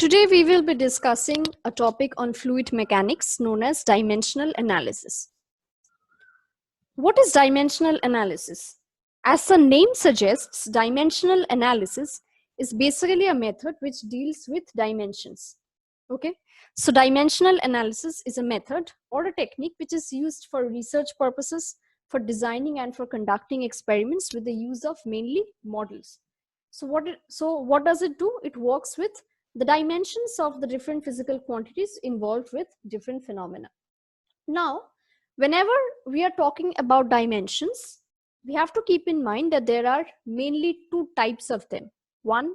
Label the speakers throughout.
Speaker 1: Today we will be discussing a topic on fluid mechanics known as dimensional analysis. What is dimensional analysis? As the name suggests, dimensional analysis is basically a method which deals with dimensions. Okay, so dimensional analysis is a method or a technique which is used for research purposes, for designing and for conducting experiments with the use of mainly models. So what does it do? It works with the dimensions of the different physical quantities involved with different phenomena. Now, whenever we are talking about dimensions, we have to keep in mind that there are mainly two types of them. One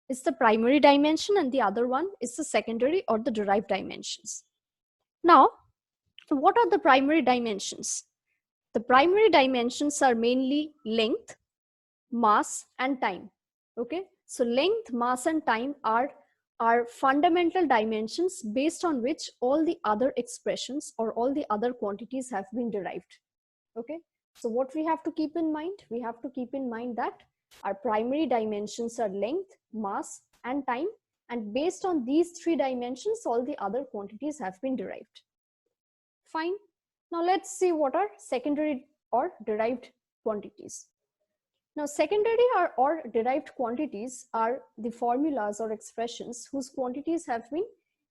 Speaker 1: is the primary dimension and the other one is the secondary or the derived dimensions. Now, what are the primary dimensions? The primary dimensions are mainly length, mass and time. Okay, so length, mass and time are fundamental dimensions based on which all the other expressions or all the other quantities have been derived. Okay, so what we have to keep in mind? We have to keep in mind that our primary dimensions are length, mass and time, and based on these three dimensions all the other quantities have been derived. Fine. Now let's see what are secondary or derived quantities. Now, secondary or derived quantities are the formulas or expressions whose quantities have been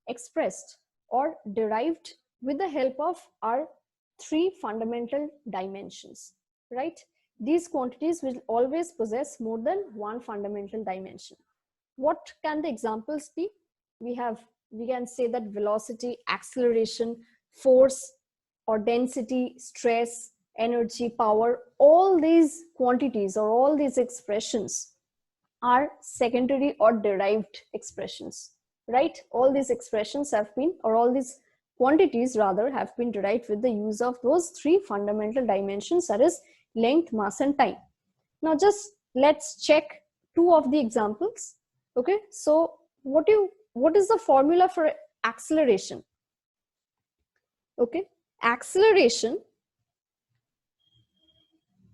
Speaker 1: expressed or derived with the help of our three fundamental dimensions, right? These quantities will always possess more than one fundamental dimension. What can the examples be? We can say that velocity, acceleration, force or density, stress, energy, power, all these quantities or all these expressions are secondary or derived expressions, right? All these expressions have been, or all these quantities rather, have been derived with the use of those three fundamental dimensions, that is length, mass and time. Now just let's check two of the examples. Okay, so what is the formula for acceleration? Okay, acceleration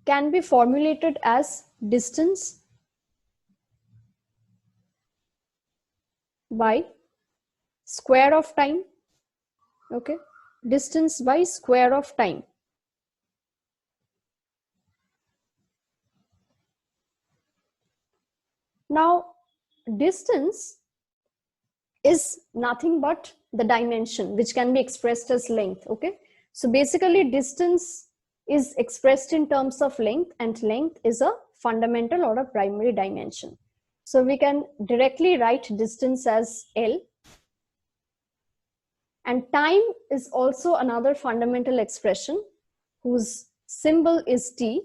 Speaker 1: can be formulated as distance by square of time. Okay, distance by square of time. Now, distance is nothing but the dimension which can be expressed as length. Okay, so basically distance is expressed in terms of length, and length is a fundamental or a primary dimension. So we can directly write distance as L, and time is also another fundamental expression whose symbol is T.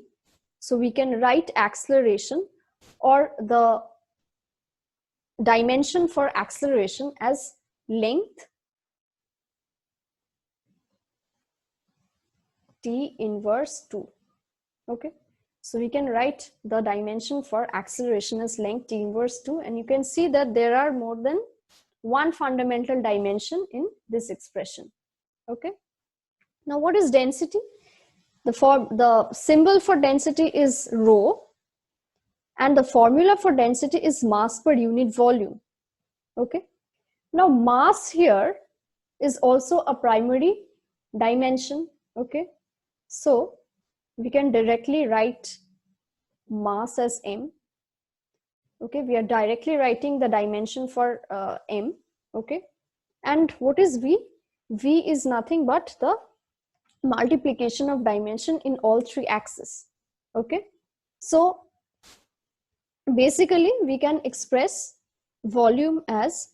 Speaker 1: So we can write acceleration or the dimension for acceleration as length T inverse 2. Okay, so we can write the dimension for acceleration as length T inverse 2, and you can see that there are more than one fundamental dimension in this expression. Okay, now what is density? The symbol for density is rho, and the formula for density is mass per unit volume. Okay, now mass here is also a primary dimension. Okay, so we can directly write mass as m. Okay, we are directly writing the dimension for m. Okay, and what is v? V is nothing but the multiplication of dimension in all three axes. Okay, so basically we can express volume as,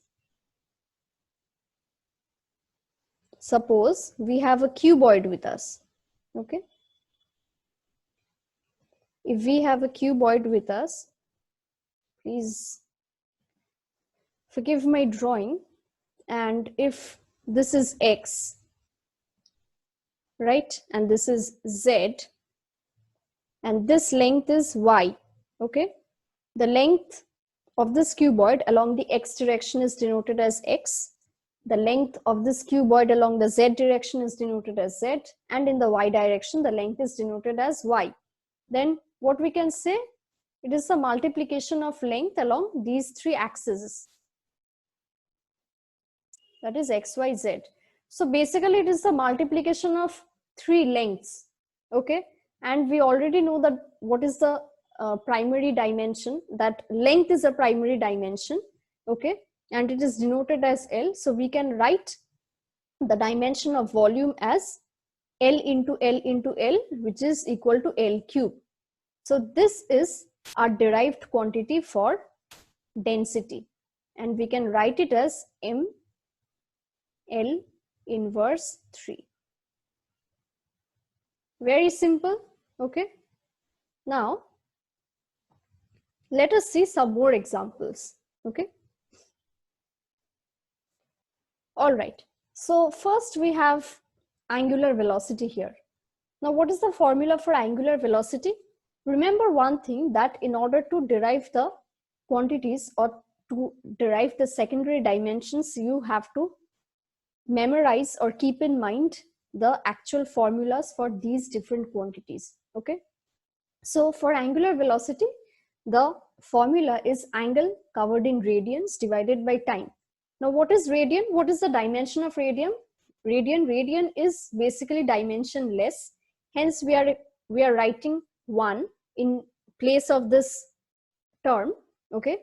Speaker 1: suppose we have a cuboid with us. Okay, if we have a cuboid with us, please forgive my drawing, and if this is x, right, and this is z, and this length is y. Okay, the length of this cuboid along the x direction is denoted as x, the length of this cuboid along the z direction is denoted as z, and in the y direction the length is denoted as y. Then what we can say? It is the multiplication of length along these three axes. that is xyz. So basically it is the multiplication of three lengths. Okay, and we already know that what is the primary dimension, that length is a primary dimension. Okay, and it is denoted as L. So we can write the dimension of volume as L into L into L, which is equal to L cube. So this is our derived quantity for density, and we can write it as M L inverse 3. Very simple. Okay, now let us see some more examples. Okay, all right, so first we have angular velocity here. Now what is the formula for angular velocity? Remember one thing, that in order to derive the quantities or to derive the secondary dimensions, you have to memorize or keep in mind the actual formulas for these different quantities. Okay, so for angular velocity, the formula is angle covered in radians divided by time. Now what is radian? What is the dimension of radian? Radian is basically dimensionless, hence we are writing 1 in place of this term. Okay,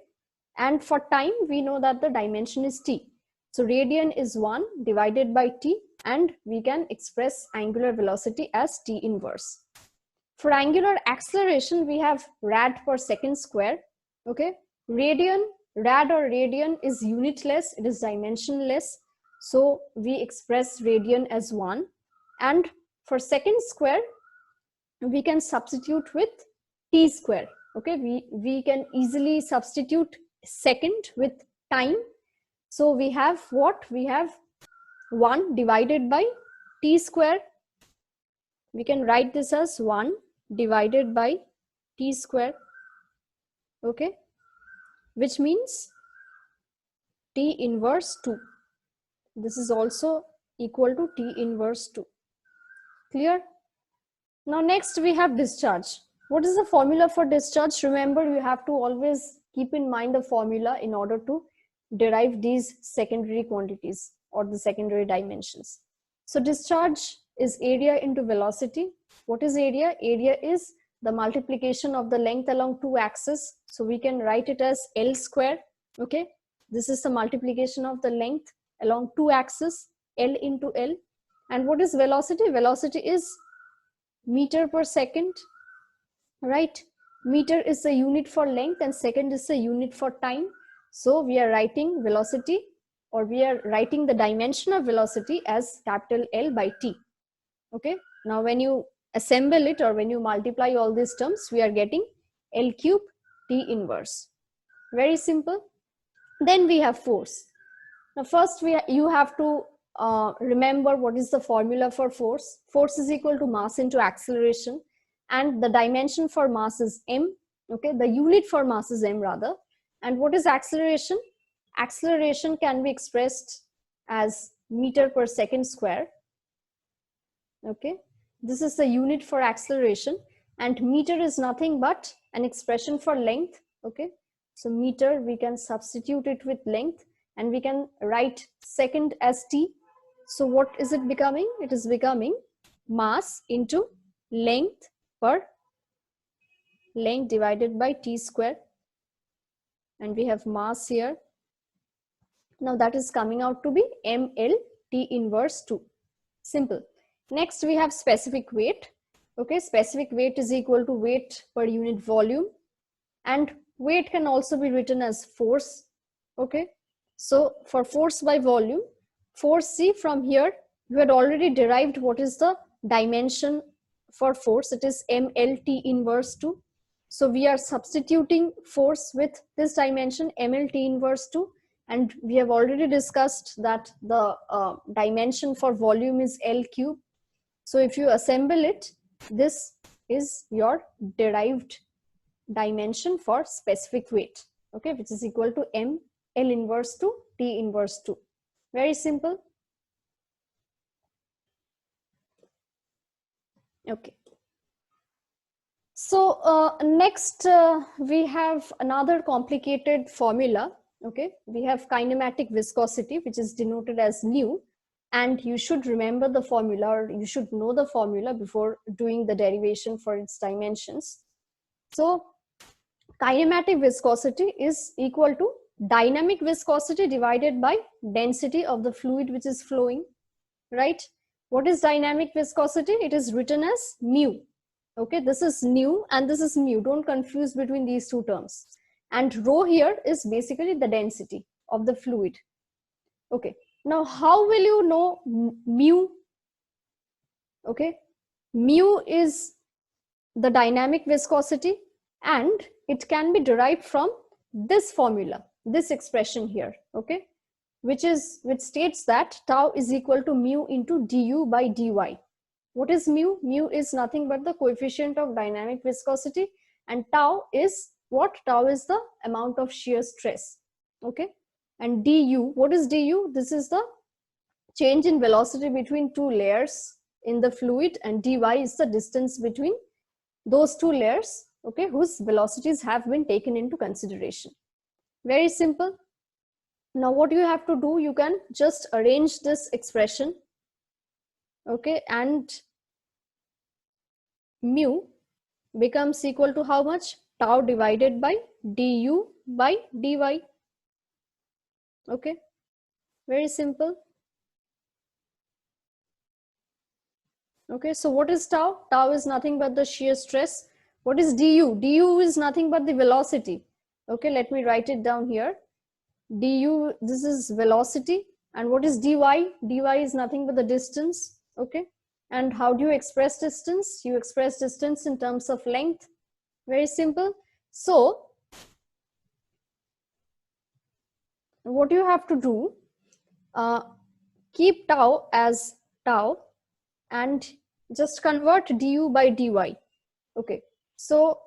Speaker 1: and for time we know that the dimension is t. So radian is 1 divided by t, and we can express angular velocity as t inverse. For angular acceleration, we have rad per second square. Okay, rad or radian is unitless, it is dimensionless, so we express radian as 1. And for second square, we can substitute with t square. Okay, we can easily substitute second with time. So we have what? We have 1 divided by t square. We can write this as 1 divided by t square. Okay, which means t inverse 2. This is also equal to t inverse 2. Clear? Now next we have discharge. What is the formula for discharge? Remember, you have to always keep in mind the formula in order to derive these secondary quantities or the secondary dimensions. So discharge is area into velocity. What is area? Area is the multiplication of the length along two axes. So we can write it as L square. Okay, this is the multiplication of the length along two axes, L into L. And what is velocity? Velocity is meter per second, right? Meter is the unit for length and second is the unit for time. So we are writing velocity, or we are writing the dimension of velocity as capital L by t. Okay, now when you assemble it or when you multiply all these terms, we are getting L cube t inverse. Very simple. Then we have force. Now first you have to remember what is the formula for force. Force is equal to mass into acceleration, and the dimension for mass is m. Okay, the unit for mass is m rather. And what is acceleration? Acceleration can be expressed as meter per second square. Okay, this is the unit for acceleration, and meter is nothing but an expression for length. Okay, so meter, we can substitute it with length, and we can write second as t. So what is it becoming? It is becoming mass into length per length divided by t square, and we have mass here. Now that is coming out to be ml t inverse 2. Simple. Next we have specific weight. Okay, specific weight is equal to weight per unit volume, and weight can also be written as force. Okay, so for force by volume, force, see from here you had already derived what is the dimension for force. It is mlt inverse 2. So we are substituting force with this dimension mlt inverse 2, and we have already discussed that the dimension for volume is L cube. So if you assemble it, this is your derived dimension for specific weight, okay, which is equal to m L inverse 2 t inverse 2. Very simple. Okay. So next we have another complicated formula. Okay, we have kinematic viscosity, which is denoted as nu, and you should remember the formula, or you should know the formula before doing the derivation for its dimensions. So kinematic viscosity is equal to dynamic viscosity divided by density of the fluid which is flowing, right? What is dynamic viscosity? It is written as mu. Okay, this is nu and this is mu. Don't confuse between these two terms. And rho here is basically the density of the fluid. Okay, now how will you know mu? Okay, mu is the dynamic viscosity, and it can be derived from this formula, this expression here, okay, which states that tau is equal to mu into du by dy. What is mu? Mu is nothing but the coefficient of dynamic viscosity, and tau is what? Tau is the amount of shear stress, okay. And du, what is du? This is the change in velocity between two layers in the fluid, and dy is the distance between those two layers, okay, whose velocities have been taken into consideration. Very simple. Now what you have to do, you can just arrange this expression, okay, and mu becomes equal to how much? Tau divided by du by dy. Okay, very simple. Okay, so what is tau? Tau is nothing but the shear stress. What is du? Du is nothing but the velocity. Okay, let me write it down here. Du, this is velocity. And what is dy? Dy is nothing but the distance. Okay, and how do you express distance? You express distance in terms of length. Very simple. So what you have to do, keep tau as tau and just convert du by dy. Okay, so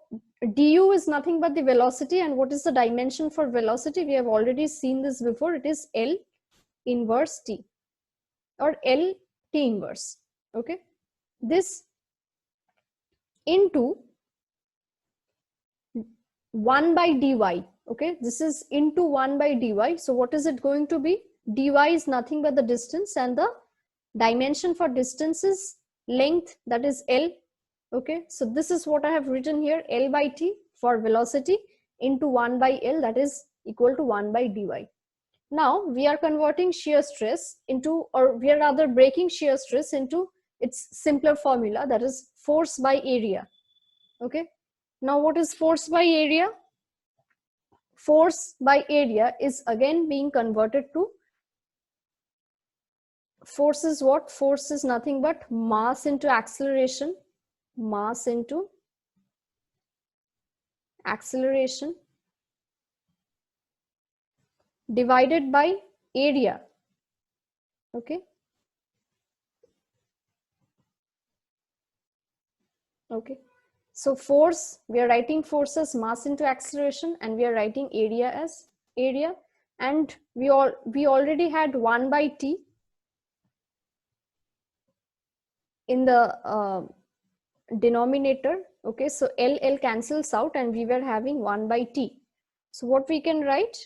Speaker 1: du is nothing but the velocity, and what is the dimension for velocity? We have already seen this before. It is L inverse t, or L t inverse. Okay, this into 1 by dy. Okay, this is into 1 by dy. So what is it going to be? Dy is nothing but the distance, and the dimension for distance is length, that is L. Okay, so this is what I have written here, L by t for velocity into 1 by L, that is equal to 1 by dy. Now we are converting shear stress into, or we are rather breaking shear stress into its simpler formula, that is force by area. Okay, now what is force by area? Force by area is again being converted to, force is what? Force is nothing but mass into acceleration, mass into acceleration divided by area. Okay, okay, so force, we are writing force as mass into acceleration, and we are writing area as area, and we already had 1 by t in the denominator. Okay, so L cancels out, and we were having 1 by t. So what we can write?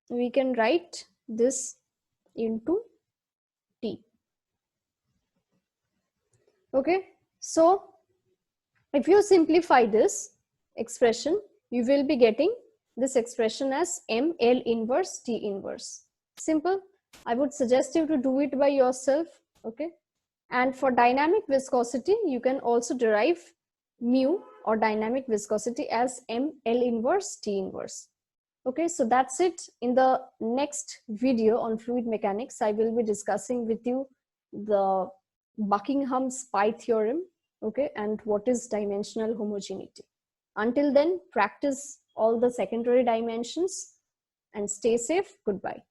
Speaker 1: We can write this into t. Okay, so if you simplify this expression, you will be getting this expression as m L inverse t inverse. Simple. I would suggest you to do it by yourself. Okay, and for dynamic viscosity, you can also derive mu or dynamic viscosity as m L inverse t inverse. Okay, so that's it. In the next video on fluid mechanics, I will be discussing with you the Buckingham's pi theorem, okay, and what is dimensional homogeneity. Until then, practice all the secondary dimensions and stay safe. Goodbye.